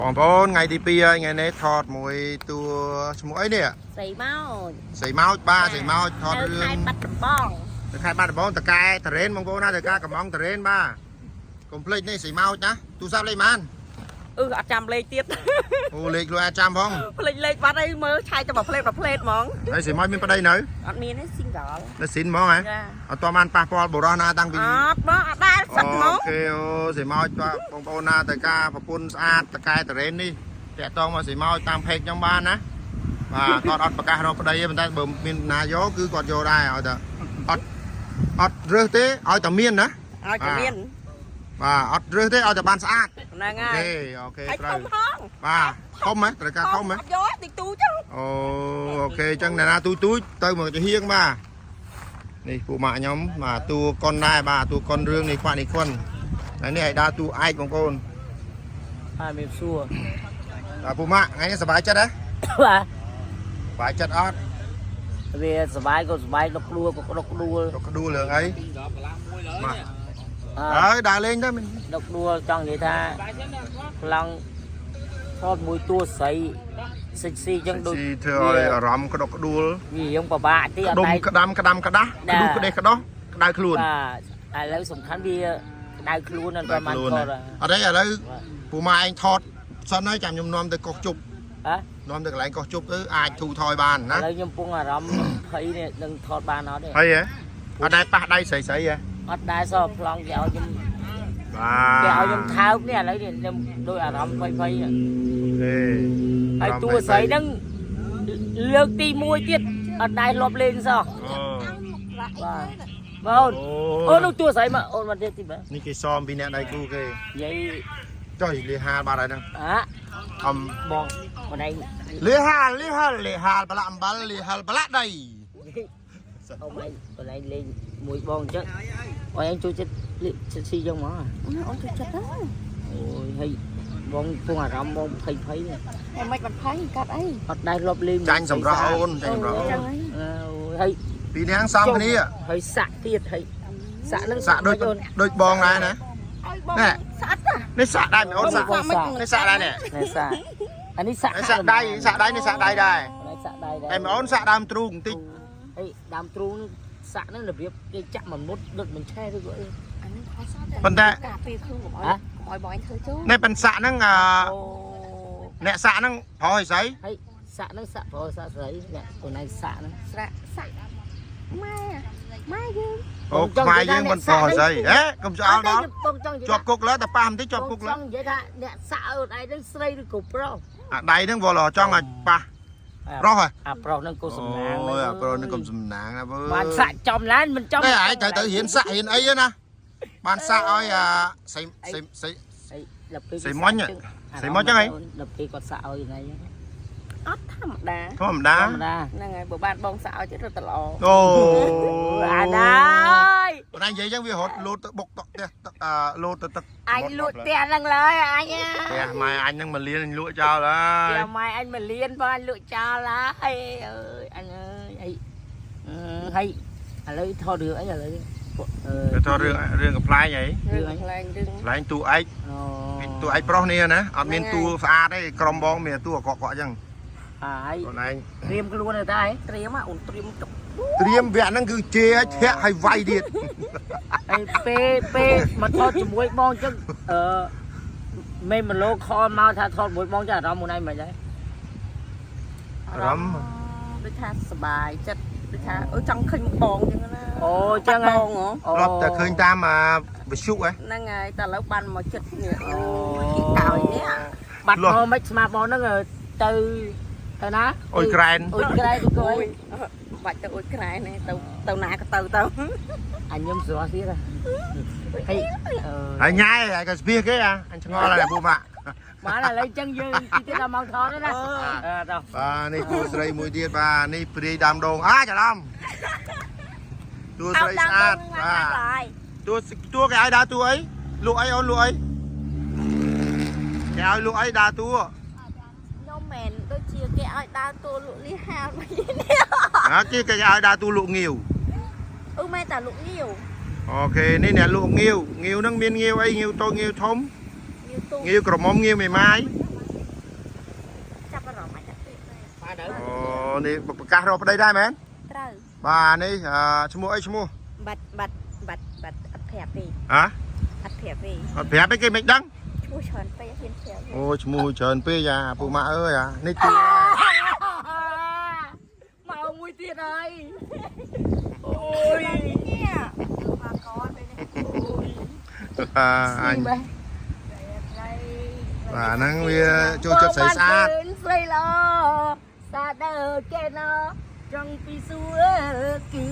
បងប្អូនថ្ងៃទី2ហើយថ្ងៃនេះថតមួយតួឈ្មោះអីនេះស្រីម៉ោចស្រីម៉ោចបាទស្រីម៉ោចថតរឿង ខេត្តបាត់ដំបងនៅខេត្តបាត់ដំបងតកែតរ៉េនបងប្អូនណាតកែកំងតរ៉េនបាទកុំភ្លេចនេះស្រីម៉ោចណាទូរស័ព្ទលេខប៉ុន្មានអត់ចាំលេខទៀតអូលេខខ្លួនអាចចាំផងភ្លេចលេខបាត់អីមើលឆាយតែមួយផ្លេតហ្មងហើយស្រីម៉ោចមានប្តីនៅអត់មានទេ single នៅស៊ីនហ្មងហ៎អត់តបានប៉ះពាល់បុរសណាតាំងពីអត់បងអត់ដែលសឹកហ្មងអូខេអូស្រីម៉ោចបាទបងប្អូនណាតកែប្រពន្ធស្អាតតកែតរ៉េននេះតាក់តងមកស្រីម៉ោចតាម page ខ្ញុំបានណាបាទគាត់អត់ប្រកាសរកប្តីទេប៉ុន្តែបើមានណាយកគឺគាត់យកដែរឲ្យតែអត់រើសទេឲ្យតែមានណាឲ្យតែមានបាទអត់រើសទេឲ្យតែបានស្អាតហ្នឹងហើយអូខេត្រូវបាទធំហ៎ត្រូវការធំហ៎យកតិចទូចឹងអូខេអញ្ចឹងអ្នកណាទូទៅមកជាហៀងបាទនេះពូម៉ាក់ខ្ញុំបាទតួកុនដែរបាទតួកុនរឿងនេះខ្វាក់នេះគុនហើយនេះឲ្យដើរតួឯកបងប្អូនបាទមានសួរបាទពូម៉ាក់ថ្ងៃនេះសប្បាយចិត្តហ៎បាទសប្បាយចិត្តអត់វាសប្បាយក៏សប្បាយដល់ខ្លួនក៏ដុកដួលរឿងអីបាទហើយដើរលេងទៅមិនដុកដួលចង់និយាយថាខ្លាំងថតមួយតួស្រីស៊ីចឹងដូចធ្វើឲ្យអារម្មណ៍ក្តុកក្តួលវាយើងពិបាកទីអត់ដែរក្ដាំក្ដាស់ក្ដៅខ្លួនបាទឥឡូវសំខាន់វាក្ដៅខ្លួនហ្នឹងប្រហែលថតអត់ទេឥឡូវពូម៉ាឯងថតសិនហើយចាំខ្ញុំនាំទៅកោះជប់នាំទៅកន្លែងកោះជប់ទៅអាចធូរថយបានណាឥឡូវខ្ញុំពងអារម្មណ៍ភ័យនេះនឹងថតបានអត់ទេហើយអត់ដែរប៉ះដៃស្រីហ៎អត់ដែរសោះប្លង់គេឲ្យខ្ញុំបាទគេឲ្យខ្ញុំថើបនេះឥឡូវនេះខ្ញុំដូចអារម្មណ៍ភ័យទេហើយតួស្រីហ្នឹងលើកទី1ទៀតអត់ដែរលប់លេងសោះបាទបងអូននោះតួស្រីមកអូនមកទៀតទីបាទនេះគេសមពីអ្នកដៃគូគេនិយាយចុយលីហាលបាត់ហើយហ្នឹងអំបងបងឯងលីហាលប្រឡាក់អំបិលលីហាលប្រឡាក់ដីអូនឯងបងឯងលេងមួយបងអញ្ចឹងបងឯងជួយចិត្តស៊ីចឹងហ្មងអូនជួយចិត្តហ្នឹងអូយហើយបងពងអារម្មណ៍បងភ័យនេះតែមិនបានភ័យកាត់អីអត់ដែរលប់លេងចាញ់សម្រាប់អូនចាញ់សម្រាប់អូនហើយពីរនាក់សំគ្នាហើយសាក់ទៀតហើយសាក់នឹងសាក់ដូចបងដែរណាណែសាក់នេះសាក់ដែរអូនសាក់នេះសាក់ដែរនេះសាក់អានេះសាក់ដៃនេះសាក់ដៃដែរសាក់ដៃដែរតែអូនសាក់ដើមទ្រូងបន្តិចអីដើមទ្រូងសាក់ហ្នឹងរបៀបគេចាក់មួយមុតដុតមិនឆេះឬក៏អីអានេះខុសតែប៉ុន្តែការពេលខ្លួនកុំឲ្យបងឯងធ្វើចូលនេះប៉ិនសាក់ហ្នឹងអ្នកសាក់ហ្នឹងប្រុសស្រីហើយសាក់ហ្នឹងសាក់ប្រុសសាក់ស្រីអ្នកខ្លួនឯងសាក់ហ្នឹងសាក់ម៉ែយើងអូម៉ែយើងមិនប្រុសស្រីកុំឆ្អល់ដល់ជាប់គុកលើតែប៉ះបន្តិចជាប់គុកលើចង់និយាយថាអ្នកសាក់ឲ្យឯងហ្នឹងស្រីឬក៏ប្រុសអាដៃហ្នឹងវល់ចង់ឲ្យប៉ះប្រុសហ៎អាប្រុសហ្នឹងកុំសំណាងអូយអាប្រុសហ្នឹងកុំសំណាងណាបើបានសាក់ចំឡានមិនចំតែឯងត្រូវរៀនសាក់រៀនអីណាបានសាក់ឲ្យស្រីមុញចឹងហីដល់ពេលគាត់សាក់ឲ្យណៃអត់ធម្មតាហ្នឹងហើយបើបានបងសាក់ឲ្យទៀតរត់ទៅល្អអូអាណាយបងឯងនិយាយចឹងវារត់លោតទៅបុកតុកផ្ទះលោតទៅទឹកអញលក់ផ្ទះហ្នឹងឡើយអញផ្ទះម៉ែអញហ្នឹងមកលៀនអញលក់ចោលហើយផ្ទះម៉ែអញមកលៀនបងអញលក់ចោលហើយអើយអញអើយហើយឥឡូវថតរឿងអីឥឡូវថតរឿងកំ pl ែងអីរឿងកំ pl ែងតួឯកតួឯកប្រុសនេះណាអត់មានតួស្អាតទេក្រុមបងមានតួអាក្រក់ៗចឹងហើយខ្លួនឯងត្រៀមខ្លួនទៅតែត្រៀមអូនត្រៀមវគ្គហ្នឹងគឺជេរឲ្យធាក់ឲ្យវាយទៀតហើយពេលមកថតជាមួយបងអញ្ចឹងមេមឡូខលមកថាថតមួយបងចាអារម្មណ៍ខ្លួនឯងមិនដែរអារម្មណ៍ដូចថាសប្បាយចិត្តដូចថាចង់ឃើញបងអញ្ចឹងណាអូអញ្ចឹងបងរត់តែឃើញតាមវិសុហ្នឹងហើយតែឥឡូវបានមកចិត្តនេះអូគេកោយនេះបាត់មកមិនស្មាបងហ្នឹងទៅណាអុយក្រែនទៅគួយបាច់ទៅអុយក្រែននេះទៅណាក៏ទៅអញខ្ញុំស្រស់ទៀតហើយញ៉ែហើយក៏ស្ពៀគេអញឆ្ងល់ហើយពូម៉ាក់បានឥឡូវចឹងយើងទីដល់មកថតណាបាទនេះតួស្រីមួយទៀតបាទនេះព្រាយដើមដូងច្រឡំតួស្រីស្អាតបាទតួគេឲ្យដើរតួអីលក់អីអូនលក់អីគេឲ្យលក់អីដើរតួខ្ញុំមែនដូចជាគេឲ្យដើរតួលក់លីហាលមកនេះគេឲ្យដើរតួលក់ងាវមែនតែលក់ងាវអូខេនេះអ្នកលក់ងាវហ្នឹងមានងាវអីងាវតូចងាវធំងាវក្រមុំងាវមេម៉ាយ អូនេះប្រកាសរកប្តីដែរមែន ត្រូវ បាទនេះឈ្មោះអីឈ្មោះ បាត់អត់ប្រាប់ទេ ហ៎ អត់ប្រាប់ទេ អត់ប្រាប់ទេគេមិនដឹង ឈ្មោះច្រើនពេកហ៊ានប្រាប់ អូឈ្មោះច្រើនពេកអាពូម៉ាក់អើយនេះទី មកមួយទៀតហើយអូ អូ យ យនេះមកកនទៅនេះ អញ បាទ បាទហ្នឹងវាចូលចិត្តស្រីស្អាត ស្រីឡស្អាតដល់គេណចង់ពីសួរគឺ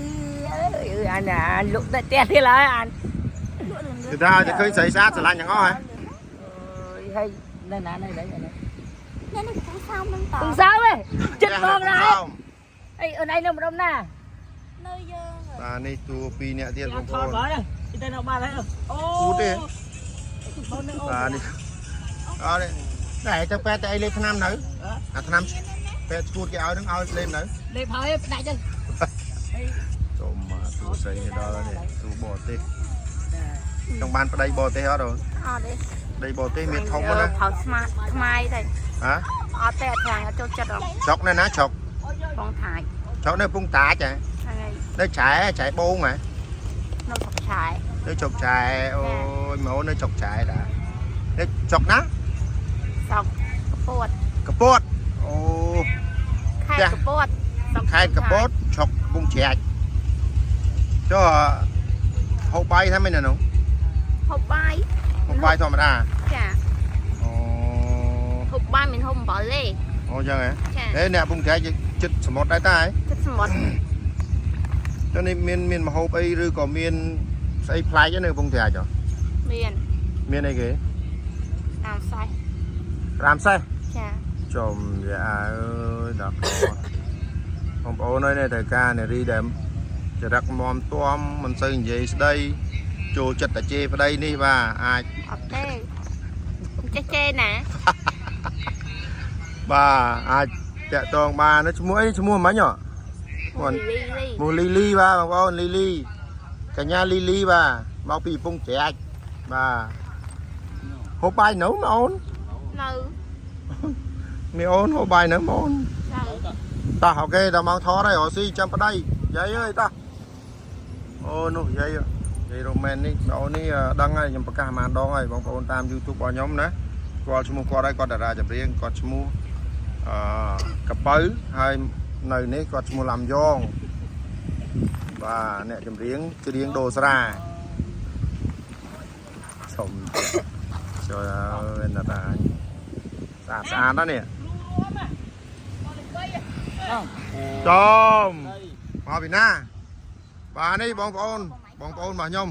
អាណាលុកតែផ្ទះទៀតហើយអាន គឺថាจะឃើញស្រីស្អាតស្រឡាញ់ទាំងអស់ហ៎ អើយហើយនៅណានៅនេះ នេះពូសោមនឹងត ពងសៅហ៎ចិត្តបងណាអីអូនឯងនៅម្ដុំណា នៅយើង បាទនេះតួ2នាក់ទៀតបងប្ ថ អូ ត ន បងនេះទៅនៅបានហើយអូ គូទេ បងនៅអូ បាទនេះអត់ទេតែទៅពេទ្យតែអីលេបថ្នាំនៅអាថ្នាំពេទ្យឈួតគេឲ្យនឹងឲ្យលេបនៅ លេបហើយផ្ដាច់ទៅ ចូលមកទូស្រីដល់នេះទូបរទេសចង់បានប្តីបរទេសអត់អូន អត់ទេ ប្តីបរទេសមានធំណា ផោស្មាតថ្មៃទៅ ហ៎ អត់ទេអត់ខាងអត់ចូលចិត្តអត់ ស្រុកនៅណាស្រុក បងថាយ ស្រុកនៅពុងតាចហ៎ ហ្នឹងហើយ នៅឆែបងហ៎ នៅស្រុកឆាយ នៅចុកឆែអូយមកនៅចុកឆែតានៅចុកណា ស្រុកកពួត កពួតអូ ខេត្តកពួត ខេត្តកពួតស្រុកពុងជ្រាច់ចុះហូបបាយថាមិនណានោះ ហូបបាយ ហូបបាយធម្មតា ចា អូ ហូបបាយមិនហូបអំបិលទេ អូចឹងហ៎ ចា ហេអ្នកពុងជ្រាច់ចិត្តសមុទ្រដែរតាហ៎ ទឹកសមុទ្រ ចុះនេះមានមហូបអីឬក៏មានស្អីប្លែកទេនៅពុងជ្រាច់ហ៎ មាន អីគេ តាមសាយ រាមសេះ ចា ចំយ៉ាអើយដល់កបងប្អូនអើយនេះត្រូវការនារីដែលចរិតមមទាំមិនសូវនិយាយស្ដីចូលចិត្តតែជេរប្តីនេះបាទអាច អត់ទេចេះចេណា បាទអាចតាក់ទងបានឈ្មោះអីឈ្មោះមិញហ៎ លីលី ឈ្មោះលីលីបាទបងប្អូនលីលីកញ្ញាលីលីបាទមកពីកំពង់ច្រាច់បាទហូបបាយនៅបងអូន នៅ មីអូនហូបបាយនៅបងអូន នៅ តោះអូខេដល់ម៉ោងថតហើយរកស៊ីចាំប្តីយាយអើយតោះអូនោះយាយរ៉ូមែននេះបងអូននេះដឹងហើយខ្ញុំប្រកាសប្រហែលដងហើយបងប្អូនតាម YouTube របស់ខ្ញុំណាគាត់ឈ្មោះគាត់ហើយគាត់តារាចម្រៀងគាត់ឈ្មោះកពៅហើយនៅនេះគាត់ឈ្មោះឡាំយ៉ងបាទអ្នកចម្រៀងច្រៀងដូស្រាឈុំចូលអើយណាតាស្អាតណាស់នេះចំមកពីណាបាទនេះបងប្អូនរបស់ខ្ញុំ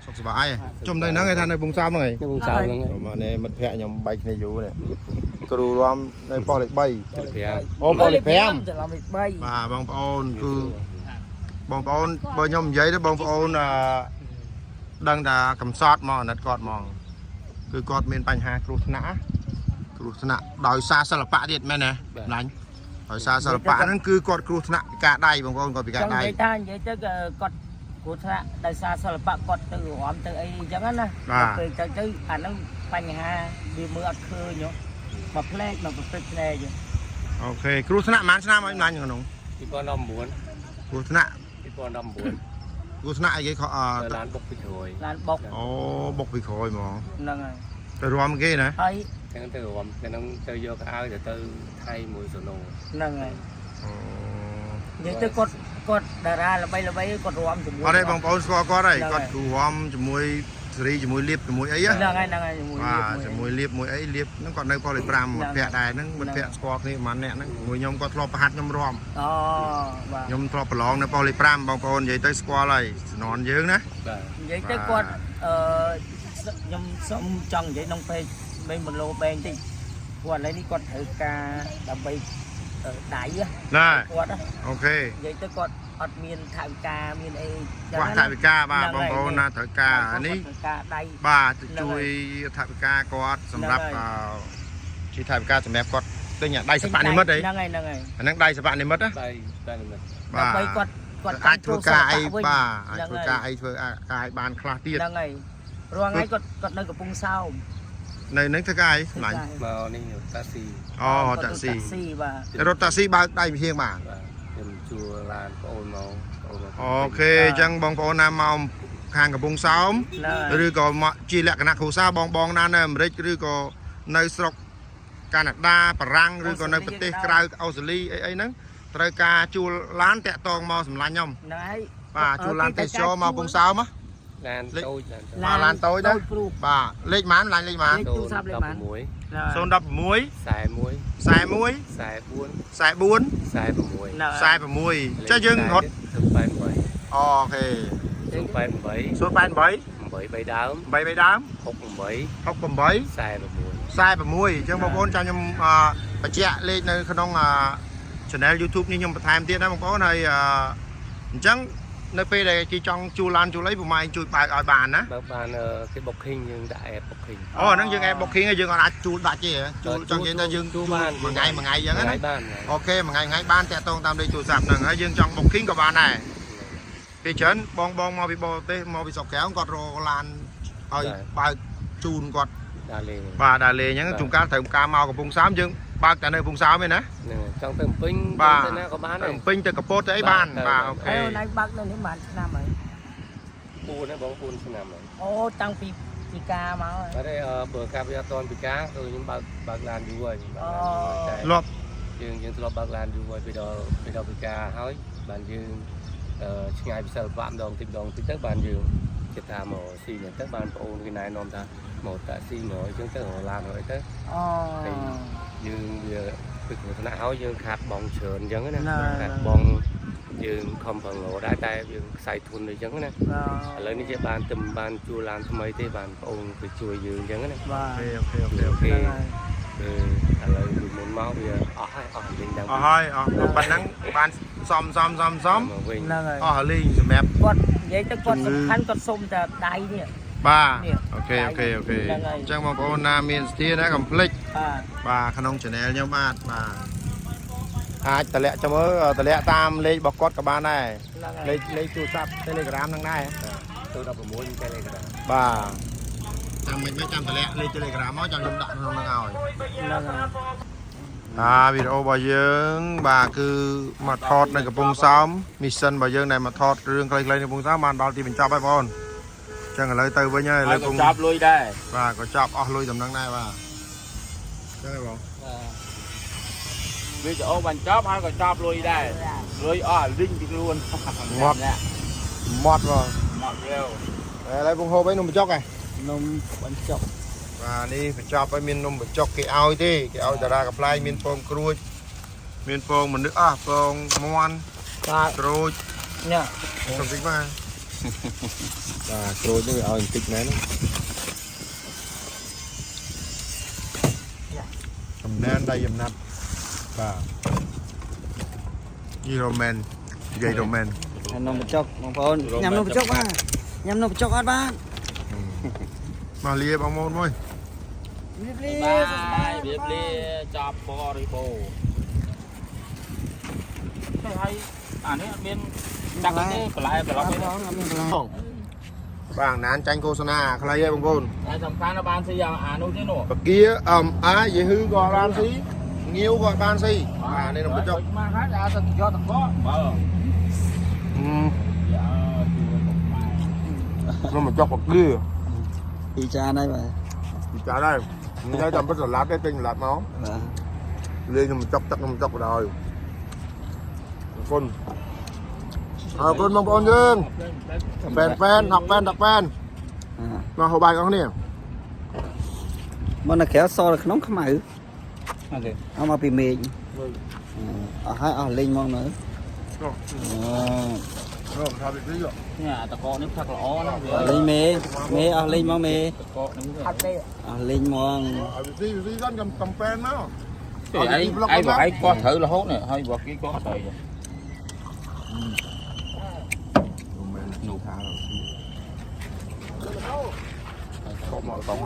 សុខសប្បាយចំនៅហ្នឹងឯងថានៅពុងសំហ្នឹងឯង នៅវងសៅហ្នឹង មកនេះមិត្តភក្តិខ្ញុំបែកគ្នាយូរនេះគ្រូរួមនៅប៉ុស្តិ៍លេខ3 5 អូប៉ុស្តិ៍លេខ5 ច្រឡំលេខ3 បាទបងប្អូនគឺបងប្អូនបើខ្ញុំនិយាយទៅបងប្អូនដឹងថាកំសត់មកអាណិតគាត់ហ្មងគឺគាត់មានបញ្ហាគ្រោះថ្នាក់ដោយសារសិល្បៈទៀតមែនទេម្លាញ់ដោយសារសិល្បៈហ្នឹងគឺគាត់គ្រោះថ្នាក់ពីការដៃបងប្អូនគាត់ពីការ ចង់ ដៃ និយាយថានិយាយទៅគាត់គួរថាដោយសារសិល្បៈគាត់ទៅរំទៅអីអញ្ចឹងណាពេលទៅអាហ្នឹងបញ្ហាវាមើលអត់ឃើញមកផ្លែកមកប្រព្រឹត្តភ្នែក អូខេគ្រោះថ្នាក់ប៉ុន្មានឆ្នាំហើយម្លាញ់ក្នុង 2019 គ្រោះថ្នាក់ 2019 គ្រោះថ្នាក់អីគេខក ឡានបុកពីក្រោយ ឡានបុក អូបុកពីក្រោយហ្មង ហ្នឹងហើយ ទៅរួមគេណា ហើយ ទាំងទៅរំទាំងទៅយកអាវទៅថៃមួយសូណូ ហ្នឹងហើយ អូ និយាយទៅគាត់តារាល្បីគាត់រួមជាមួយ អត់ទេបងប្អូនស្គាល់គាត់ហើយគាត់គ្រូរួមជាមួយសេរីជាមួយលៀបជាមួយអី ហ្នឹងហើយជាមួយ បាទជាមួយលៀបមួយអីលៀបហ្នឹងគាត់នៅប៉ុស្តិ៍លេខ5មិត្តភក្តិដែរហ្នឹងមិត្តភក្តិស្គាល់គ្នាប្រហែលអ្នកហ្នឹងមួយខ្ញុំគាត់ធ្លាប់ប្រហាត់ខ្ញុំរួម អូបាទ ខ្ញុំធ្លាប់ប្រឡងនៅប៉ុស្តិ៍លេខ5បងប្អូននិយាយទៅស្គាល់ហើយជំនាន់យើងណា បាទ និយាយទៅគាត់ខ្ញុំសុំចង់និយាយក្នុងពេកមិនមឡូបែងតិចគាត់ឥឡូវនេះគាត់ត្រូវការដើម្បីដៃ ណា គាត់ អូខេ និយាយទៅគាត់អត់មានថវិកាមានអី គាត់ថវិកាបាទបងប្អូនណាត្រូវការនេះ ត្រូវការដៃ បាទជួយថវិកាគាត់សម្រាប់ជាថវិកាសម្រាប់គាត់ទិញដៃសិប្បនិមិត្តអី ហ្នឹងហើយ អាហ្នឹងដៃសិប្បនិមិត្តណា ដៃនិមិត្ត ដើម្បីគាត់ អាចធ្វើការអីបាទអាចធ្វើការអីធ្វើការឲ្យបានខ្លះទៀត ហ្នឹងហើយរាល់ថ្ងៃគាត់នៅកំពង់សោម nơi nâng thắc ai lạnh mà này taxi taxi បាទ รถ taxi បើកដៃវិហៀងបាទ ខ្ញុំជួឡានបងអូនមក អូខេអញ្ចឹងបងប្អូនណាមកខាងកំពង់សោមឬក៏មកជាលក្ខណៈគ្រួសារបងណានៅអាមេរិកឬក៏នៅស្រុកកាណាដាបារាំងឬក៏នៅប្រទេសក្រៅអូស្ត្រាលីអីហ្នឹងត្រូវការជួលឡានតាក់តងមកសម្លាញ់ខ្ញុំ ហ្នឹងហើយ បាទជួលឡានទេសចរមកកំពង់សោម ឡានតូច ឡានតូចណាបាទលេខម៉ានឡានលេខម៉ាន ទូរស័ព្ទលេខម៉ាន 016 ចាយើងរត់អូខេ 088 ដើម 3ដើម 68 68 46អញ្ចឹងបងប្អូនចាំខ្ញុំបញ្ជាក់លេខនៅក្នុង channel YouTube នេះខ្ញុំបន្ថែមទៀតណាបងប្អូនហើយអញ្ចឹងនៅពេលដែលគេចង់ជួលឡានជួលអីពុំឯងជួយបើកឲ្យបានណា បើបានគេ booking យើងដាក់ app booking អូហ្នឹងយើង app booking ហើយយើងអាចជួលដាក់ទេជួលចង់និយាយថាយើងជួលបានមួយថ្ងៃអញ្ចឹងណាអូខេមួយថ្ងៃបានតាក់ទងតាមលេខទូរស័ព្ទហ្នឹងហើយយើងចង់ booking ក៏បានដែរពេលច្រើនបងមកពីបរទេសមកពីស្រុកក្រៅគាត់រកឡានឲ្យបើកជូនគាត់ ដាក់លេង បាទដាក់លេងអញ្ចឹងជួនកាលត្រូវការមកកំពង់សោមយើងបើកតែនៅកំពង់សោមឯណា ចង់ទៅពេញ បាទ ទៅណាក៏បានដែរ ពេញទៅកពតទៅអីបានបាទអូខេ ណៃបើកនៅនេះបានឆ្នាំហើយ 4ណាបង4ឆ្នាំហើយ អូតាំងពីការមកហើយ បាទបើការវាអត់តពីការគឺខ្ញុំបើកឡានយូរហើយ លាប់ យើងធ្លាប់បើកឡានយូរហើយពីដល់ពីការហើយបានយើងឆ្ងាយពីសិល្បៈម្ដងតិចទៅបានយើងគិតថាមកស៊ីនេះទៅបានបងអូនគេណែនាំថាមកតាស៊ីមកអញ្ចឹងទៅឡានហើយទៅ អូ យើងវាពីគ្រោះថ្នាក់ហើយយើងខាតបងច្រើនអញ្ចឹងណាខាតបងយើងខំប្រឹងរកដែរតែយើងខ្សែធនអញ្ចឹងណាឥឡូវនេះជាបានទំបានជួលឡានថ្មីទេបានបងអូនទៅជួយយើងអញ្ចឹងណា បាទ អូខេ ឥឡូវពីមុនមកវាអស់ហើយអស់លេងដល់ អស់ហើយអស់ប៉ុណ្ណឹងបានសំ មកវិញ ហ្នឹងហើយ អស់លេងសម្រាប់ គាត់និយាយទៅគាត់សំខាន់គាត់សុំតែដៃនេះ បាទអូខេអញ្ចឹងបងប្អូនណាមានសធាណាកុំភ្លេច បាទ បាទក្នុង channel ខ្ញុំបាទអាចតម្លាក់ចាំមើលតម្លាក់តាមលេខរបស់គាត់ក៏បានដែរលេខទូរស័ព្ទ Telegram ហ្នឹងដែរ ទៅ 16 Telegram បាទចាំមិនចាំតម្លាក់លេខ Telegram មកចាំខ្ញុំដាក់ក្នុងហ្នឹងឲ្យ ហ្នឹងហើយ វីដេអូរបស់យើងបាទគឺមកថតនៅកំពង់សោម mission របស់យើងដែលមកថតរឿងខ្លីៗនៅកំពង់សោមបានដល់ទីបញ្ចប់ហើយបងប្អូនអញ្ចឹងឥឡូវទៅវិញហើយឥឡូវកំចាប់លុយដែរបាទក៏ចាប់អស់លុយដំណឹងដែរបាទអញ្ចឹងហើយបង វីដេអូបញ្ចប់ហើយក៏ចាប់លុយដែរលុយអស់លីងពីខ្លួន មាត់បង មករាវ ឥឡូវបងហូបអីនំបញ្ចុកហ៎ នំបញ្ចុក បាទនេះបញ្ចប់ហើយមាននំបញ្ចុកគេឲ្យទេគេឲ្យតារាកំ pl ាយមានពងក្រួចមានពងមនុស្សពងមាន់ បាទ ក្រូច ញ៉ា សុំតិចបាទបាទក្រូចនេះឲ្យបន្តិចមែនកំណែនដៃចំណាត់បាទយីរ៉ូមែននិយាយរ៉ូមែន នំបញ្ចុកបងប្អូនញ៉ាំនំបញ្ចុកបាទញ៉ាំនំបញ្ចុកអត់បាទ មកលាបងប្អូនមួយ បាយវាលាចាប់បរិបូរហើយអានេះអត់មានដាក់ទេបន្លែប្រឡប់ទេ បាទណានចាញ់ឃោសនាខ្លីហើយបងប្អូន តែសំខាន់làបានស៊ីអានោះទេនោះ បកាអាយេហ៊ឺក៏បានស៊ីងាវក៏បានស៊ីបាទនេះនំបញ្ចុក មកហើយអាទៅយកតកបើ នំបញ្ចុកបកា ពីចានហើយបាទ ពីចាដែរនេះតែបិទសាឡាត់ទេទិញសាឡាត់មក បាទ លេងនំបញ្ចុកទឹកនំបញ្ចុកបណ្ដោយអរគុណបងប្អូនយើងផែន10ផែនមកហូបបាយបងប្អូនគ្នា មកនៅក្រៅសនៅក្នុងខ្មៅ អូខេ เอาមកពីមេឃអស់ហើយអស់លេងមកនៅ Rồi, sao bị phí rồi? នេះអាតកនេះផឹកល្អណាស់វា លេងមេអស់លេងមកមេ តកនេះ អត់ទេអស់លេងមក Ở bị phí dẫn cầm pen đó. ឯងបើឯងកោះត្រូវរហូតនេះហើយបើគេកោះស្អី Nụ thả rồi. Có mọi cổng